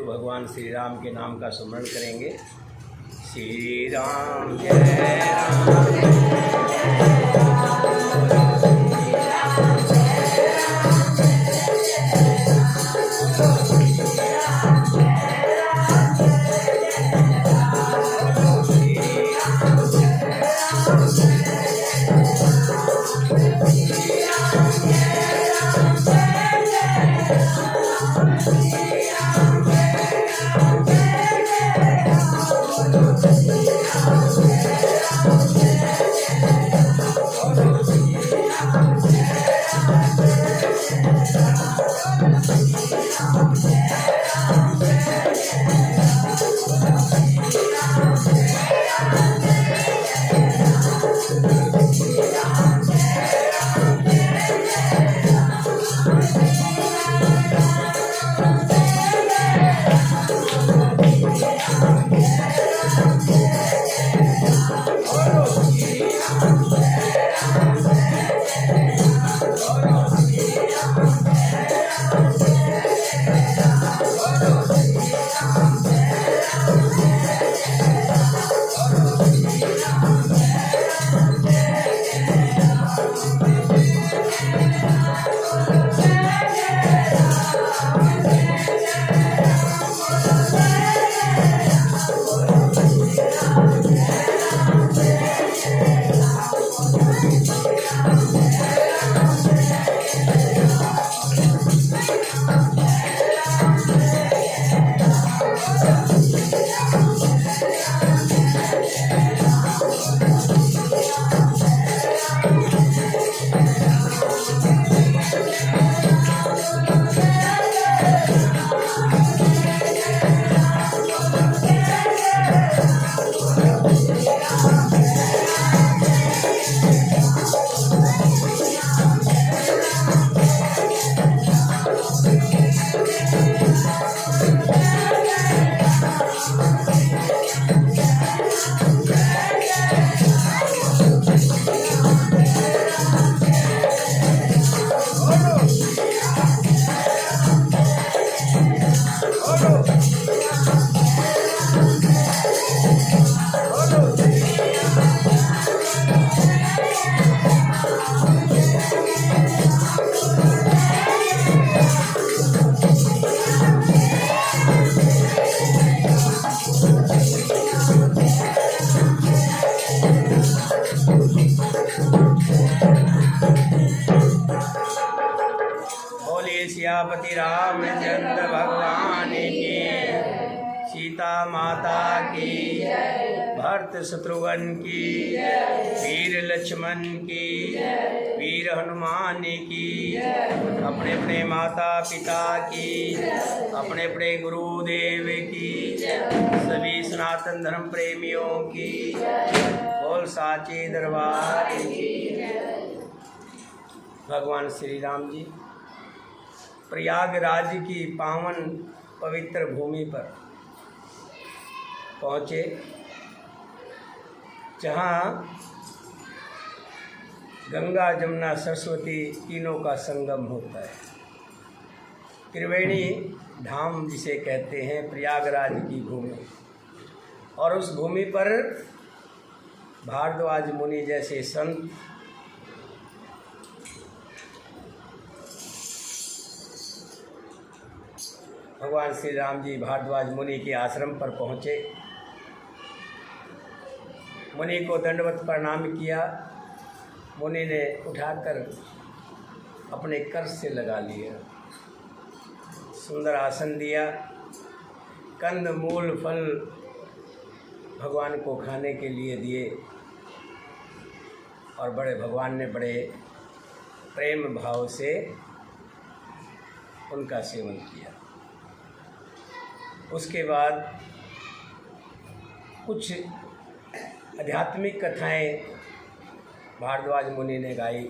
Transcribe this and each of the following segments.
भगवान श्री राम के नाम का स्मरण करेंगे। श्री राम जय सियापति रामचंद्र भगवान की, सीता माता की, भरत शत्रुघ्न की, वीर लक्ष्मण की, वीर हनुमान की, अपने अपने माता पिता की, अपने अपने गुरुदेव की, सभी सनातन धर्म प्रेमियों की, बोल साचे दरबार की। भगवान श्री राम जी प्रयागराज की पावन पवित्र भूमि पर पहुँचे, जहाँ गंगा जमुना सरस्वती तीनों का संगम होता है। त्रिवेणी धाम जिसे कहते हैं, प्रयागराज की भूमि, और उस भूमि पर भारद्वाज मुनि जैसे संत भगवान श्री राम जी भारद्वाज मुनि के आश्रम पर पहुँचे। मुनि को दंडवत प्रणाम किया। मुनि ने उठाकर अपने कर्ज से लगा लिया। सुंदर आसन दिया, कंद मूल फल भगवान को खाने के लिए दिए और भगवान ने बड़े प्रेम भाव से उनका सेवन किया। उसके बाद कुछ आध्यात्मिक कथाएं भारद्वाज मुनि ने गाई,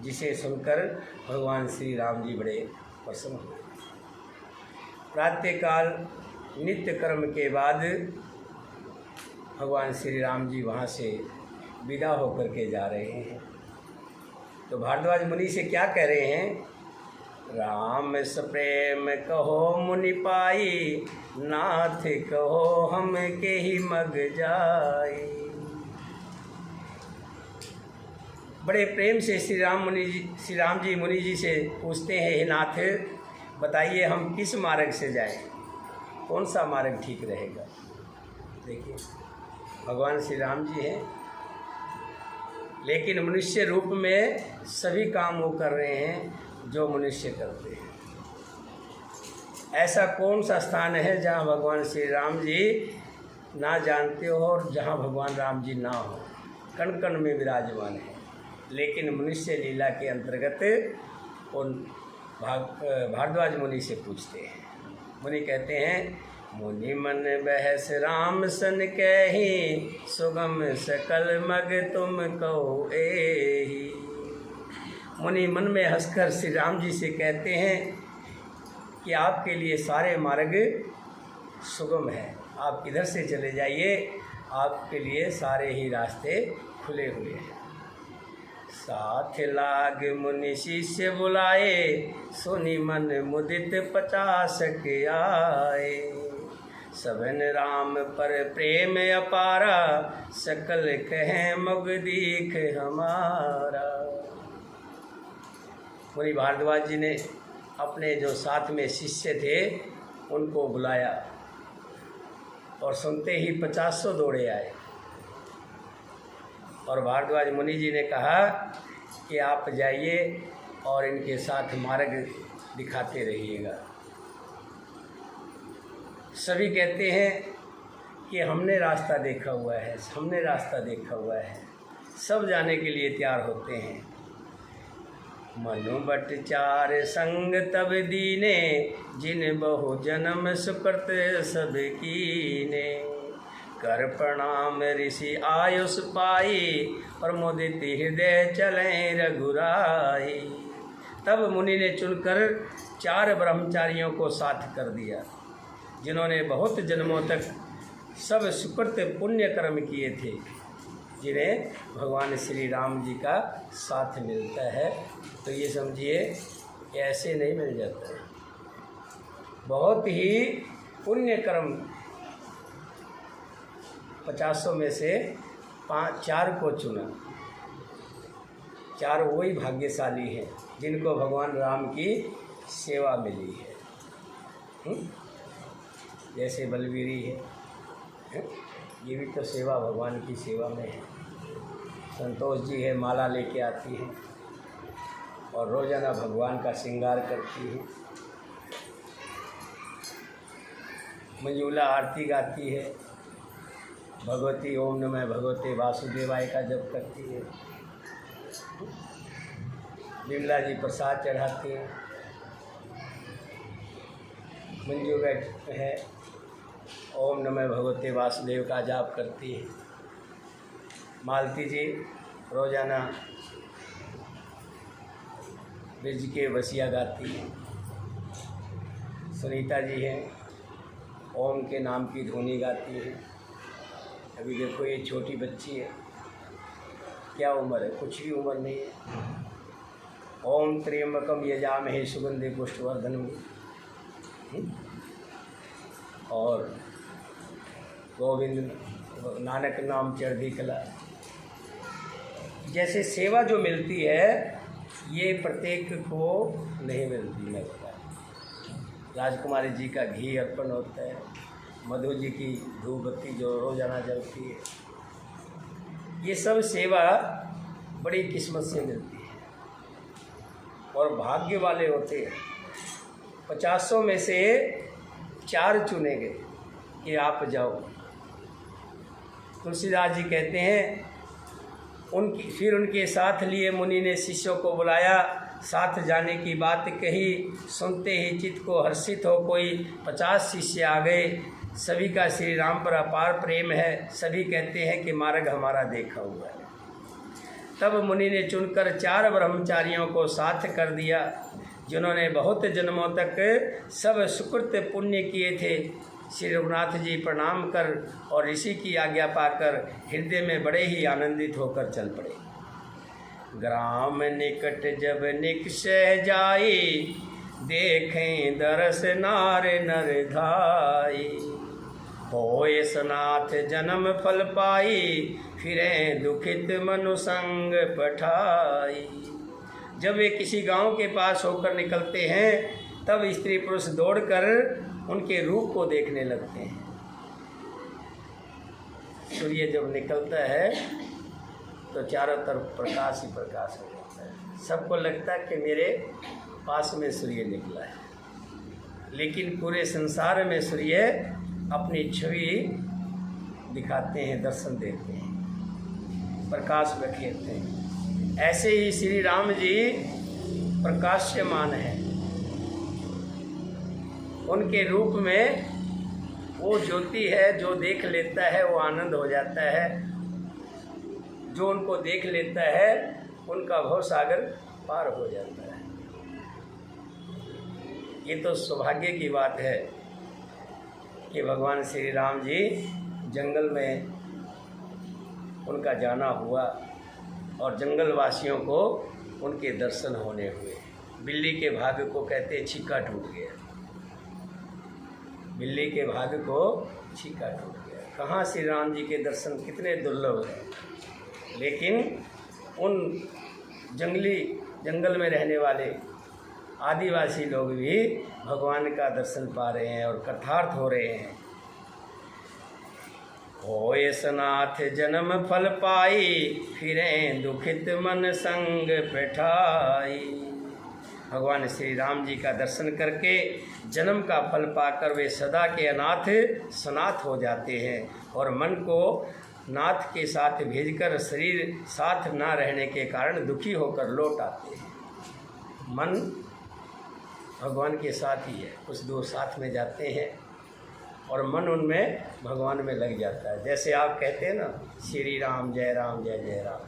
जिसे सुनकर भगवान श्री राम जी बड़े प्रसन्न हुए। प्रातःकाल नित्य कर्म के बाद भगवान श्री राम जी वहाँ से विदा होकर के जा रहे हैं। तो भारद्वाज मुनि से क्या कह रहे हैं? राम सप्रेम कहो मुनि पाई, नाथ कहो हम के ही मग जाए। बड़े प्रेम से श्री राम जी मुनि जी से पूछते हैं, हे नाथ बताइए हम किस मार्ग से जाएं, कौन सा मार्ग ठीक रहेगा। देखिए भगवान श्री राम जी हैं, लेकिन मनुष्य रूप में सभी काम वो कर रहे हैं जो मनुष्य करते हैं। ऐसा कौन सा स्थान है जहाँ भगवान श्री राम जी ना जानते हो और जहाँ भगवान राम जी ना हो? कण कण में विराजमान है। लेकिन मनुष्य लीला के अंतर्गत उन भारद्वाज मुनि से पूछते हैं। मुनि कहते हैं, मुनि मन बहस राम सन कही, सुगम सकल मग तुम कहो एही। मुनि मन में हंसकर श्री राम जी से कहते हैं कि आपके लिए सारे मार्ग सुगम है, आप इधर से चले जाइए, आपके लिए सारे ही रास्ते खुले हुए हैं। साथ लाग मुनि शिष्य बुलाए, सुनि मन मुदित 50 के आए। सबन राम पर प्रेम अपारा, सकल कहें मुग दीख हमारा। मुनि भारद्वाज जी ने अपने जो साथ में शिष्य थे उनको बुलाया और सुनते ही 50 दौड़े आए। और भारद्वाज मुनि जी ने कहा कि आप जाइए और इनके साथ मार्ग दिखाते रहिएगा। सभी कहते हैं कि हमने रास्ता देखा हुआ है, हमने रास्ता देखा हुआ है। सब जाने के लिए तैयार होते हैं। मनु बट चार संग तब दीने, जिन बहु जन्म सुकृत सब कीने। कर प्रणाम ऋषि आयुष पाई, प्रमोदित हृदय चलें रघुराई। तब मुनि ने चुनकर 4 ब्रह्मचारियों को साथ कर दिया, जिन्होंने बहुत जन्मों तक सब सुकृत पुण्य कर्म किए थे, जिन्हें भगवान श्री राम जी का साथ मिलता है। तो ये समझिए कि ऐसे नहीं मिल जाता है। बहुत ही पुण्य कर्म 50 में से 4 को चुना। 4 वही भाग्यशाली हैं जिनको भगवान राम की सेवा मिली है। जैसे बलवीरी है, ये भी तो सेवा भगवान की सेवा में है। संतोष जी है, माला लेके आती है और रोजाना भगवान का श्रृंगार करती है। मंजूला आरती गाती है, भगवती ओम नमः भगवते वासुदेवाय का जप करती है। विमला जी प्रसाद चढ़ाती हैं। मंजू बैठ है, ओम नमः भगवते वासुदेव का जाप करती है। मालती जी रोजाना ब्रज के वसिया गाती हैं। सुनीता जी हैं, ओम के नाम की धुनी गाती हैं। अभी देखो ये छोटी बच्ची है, क्या उम्र है? कुछ भी उम्र नहीं है। ओम त्र्यंबकम यजामहे सुगंधि पुष्टवर्धनम। और गोविंद नानक नाम चढ़ी कला। जैसे सेवा जो मिलती है ये प्रत्येक को नहीं मिलती। मैं बता, राजकुमारी जी का घी अर्पण होता है, मधु जी की धूप बत्ती जो रोजाना जलती है, ये सब सेवा बड़ी किस्मत से मिलती है और भाग्य वाले होते हैं 50 में से 4 चुने गए कि आप जाओ। तुलसीदास जी कहते हैं फिर उनके साथ लिए मुनि ने शिष्यों को बुलाया, साथ जाने की बात कही, सुनते ही चित्त को हर्षित हो कोई 50 शिष्य आ गए। सभी का श्री राम पर अपार प्रेम है, सभी कहते हैं कि मार्ग हमारा देखा हुआ है। तब मुनि ने चुनकर 4 ब्रह्मचारियों को साथ कर दिया, जिन्होंने बहुत जन्मों तक सब सुकृत पुण्य किए थे। श्री रघुनाथ जी प्रणाम कर और ऋषि की आज्ञा पाकर हृदय में बड़े ही आनंदित होकर चल पड़े। ग्राम निकट जब निकषय जाई, देखें दरस नार नर धाई। होय सनाथ जन्म फल पाई, फिरें दुखित मनु संग पठाई। जब वे किसी गांव के पास होकर निकलते हैं, तब स्त्री पुरुष दौड़कर उनके रूप को देखने लगते हैं। सूर्य जब निकलता है तो चारों तरफ प्रकाश ही प्रकाश हो जाता है। सबको लगता है कि मेरे पास में सूर्य निकला है, लेकिन पूरे संसार में सूर्य अपनी छवि दिखाते हैं, दर्शन देते हैं, प्रकाश बिखेरते हैं। ऐसे ही श्री राम जी प्रकाश्यमान हैं। उनके रूप में वो ज्योति है, जो देख लेता है वो आनंद हो जाता है। जो उनको देख लेता है उनका भव सागर पार हो जाता है। ये तो सौभाग्य की बात है कि भगवान श्री राम जी जंगल में उनका जाना हुआ और जंगल वासियों को उनके दर्शन होने हुए। बिल्ली के भाग्य को कहते छीका टूट गया, बिल्ली के भाग्य को छीका टूट गया। कहाँ श्री राम जी के दर्शन कितने दुर्लभ हैं, लेकिन उन जंगल में रहने वाले आदिवासी लोग भी भगवान का दर्शन पा रहे हैं और कृतार्थ हो रहे हैं। होय सनाथ जन्म फल पाई, फिरें दुखित मन संग बैठाई। भगवान श्री राम जी का दर्शन करके जन्म का फल पाकर वे सदा के अनाथ सनाथ हो जाते हैं और मन को नाथ के साथ भेजकर शरीर साथ ना रहने के कारण दुखी होकर लौट आते हैं। मन भगवान के साथ ही है, कुछ दूर साथ में जाते हैं और मन उनमें भगवान में लग जाता है। जैसे आप कहते हैं ना, श्री राम जय जय राम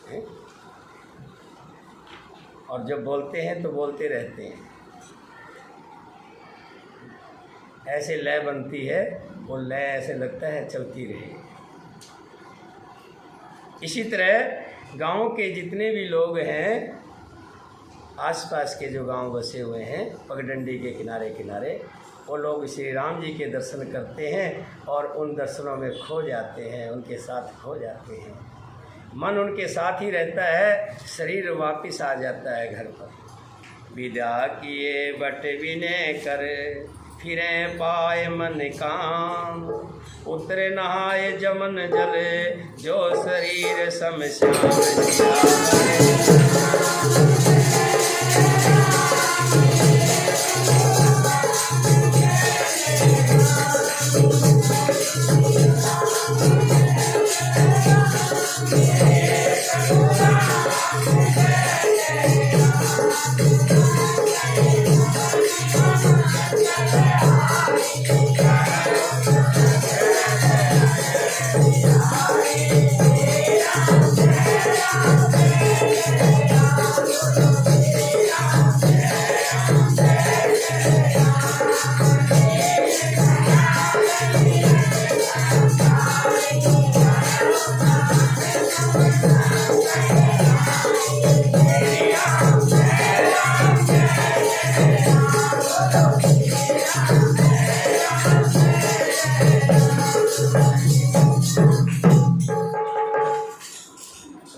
है? और जब बोलते हैं तो बोलते रहते हैं, ऐसे लय बनती है, वो लय ऐसे लगता है चलती रहे। इसी तरह गांव के जितने भी लोग हैं, आसपास के जो गांव बसे हुए हैं पगडंडी के किनारे किनारे, वो लोग श्री राम जी के दर्शन करते हैं और उन दर्शनों में खो जाते हैं, उनके साथ खो जाते हैं। मन उनके साथ ही रहता है, शरीर वापस आ जाता है घर पर। विदा किए बट विनय कर, फिरें पाए मन काम। उतरे नहाए जमन जले, जो शरीर समश्याम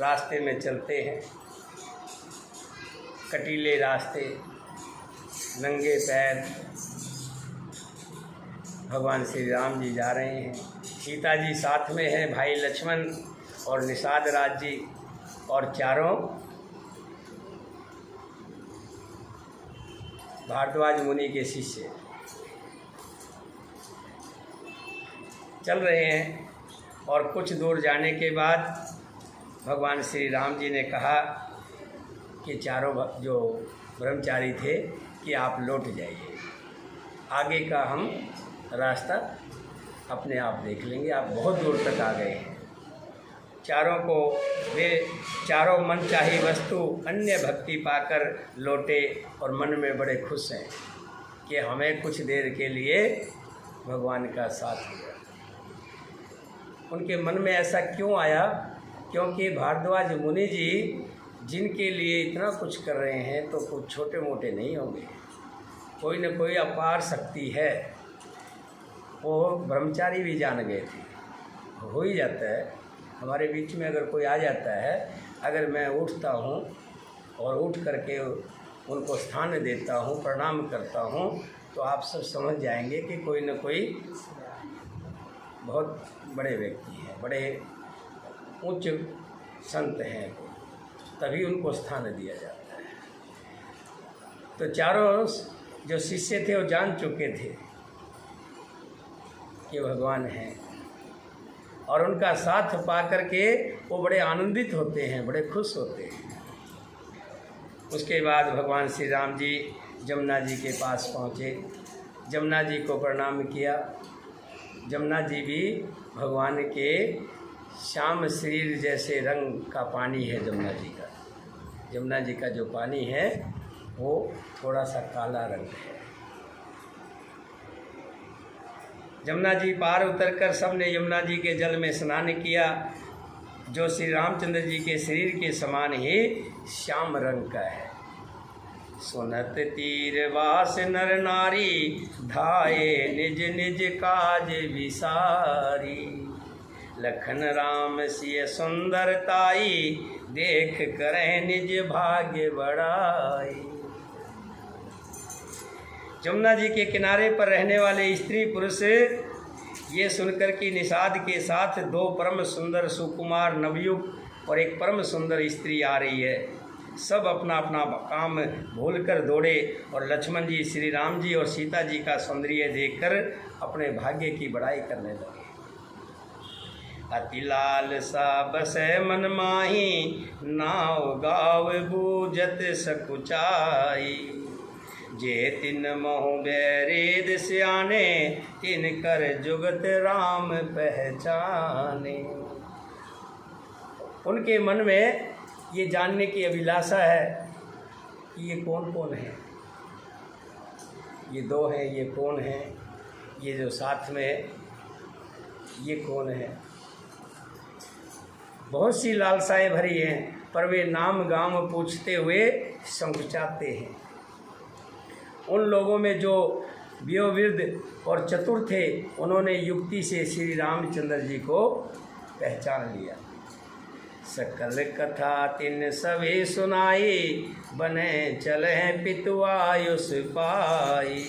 रास्ते में चलते हैं, कटीले रास्ते, नंगे पैर भगवान श्री राम जी जा रहे हैं। सीता जी साथ में हैं, भाई लक्ष्मण और निषाद राज जी, और चारों भारद्वाज मुनि के शिष्य चल रहे हैं और कुछ दूर जाने के बाद भगवान श्री राम जी ने कहा कि चारों जो ब्रह्मचारी थे कि आप लौट जाइए, आगे का हम रास्ता अपने आप देख लेंगे, आप बहुत दूर तक आ गए हैं। चारों को वे चारों मनचाही वस्तु अन्य भक्ति पाकर लौटे और मन में बड़े खुश हैं कि हमें कुछ देर के लिए भगवान का साथ हुआ। उनके मन में ऐसा क्यों आया? क्योंकि भारद्वाज मुनि जी जिनके लिए इतना कुछ कर रहे हैं तो कुछ छोटे मोटे नहीं होंगे, कोई न कोई अपार शक्ति है। वो ब्रह्मचारी भी जान गए थे, हो ही जाता है हमारे बीच में अगर कोई आ जाता है, अगर मैं उठता हूँ और उठ करके उनको स्थान देता हूँ, प्रणाम करता हूँ, तो आप सब समझ जाएंगे कि कोई न कोई बहुत बड़े व्यक्ति हैं, बड़े उच्च संत हैं, तभी उनको स्थान दिया जाता है। तो चारों जो शिष्य थे वो जान चुके थे कि भगवान हैं और उनका साथ पा करके वो बड़े आनंदित होते हैं, बड़े खुश होते हैं। उसके बाद भगवान श्री राम जी जमुना जी के पास पहुँचे, जमुना जी को प्रणाम किया। जमुना जी भी भगवान के श्याम शरीर जैसे रंग का पानी है। जमुना जी का जो पानी है वो थोड़ा सा काला रंग है। जमुना जी पार उतरकर सबने यमुना जी के जल में स्नान किया, जो श्री रामचंद्र जी के शरीर के समान ही श्याम रंग का है। सुनत तीर वास नर नारी, धाये निज निज काज विसारी। लखन राम सिय सुंदरताई, देख करें निज भाग्य बढ़ाई। जमुना जी के किनारे पर रहने वाले स्त्री पुरुष ये सुनकर कि निषाद के साथ दो परम सुंदर सुकुमार नवयुग और एक परम सुंदर स्त्री आ रही है, सब अपना अपना काम भूलकर दौड़े और लक्ष्मण जी, श्री राम जी और सीता जी का सौंदर्य देखकर अपने भाग्य की बड़ाई करने लगे। अति लाल सा बसै मन माही, नाव गाव बूझत सकुचाई। जे तिन मोह बैरेद सियाने, तिन कर जुगत राम पहचाने। उनके मन में ये जानने की अभिलाषा है कि ये कौन कौन है, ये दो हैं, ये कौन है, ये जो साथ में है ये कौन है। बहुत सी लालसाएं भरी हैं, पर वे नाम गाम पूछते हुए संकुचाते हैं। उन लोगों में जो वयोवृद्ध और चतुर थे, उन्होंने युक्ति से श्री रामचंद्र जी को पहचान लिया। सकल कथा तिन सभी सुनाई, बने चले पितुआयुष पाई।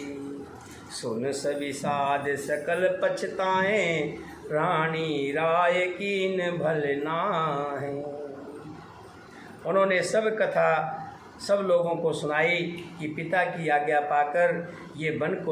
सुन सभी साध सकल पछताएं, रानी राय कीन भल नाहीं। उन्होंने सब कथा सब लोगों को सुनाई कि पिता की आज्ञा पाकर ये वन को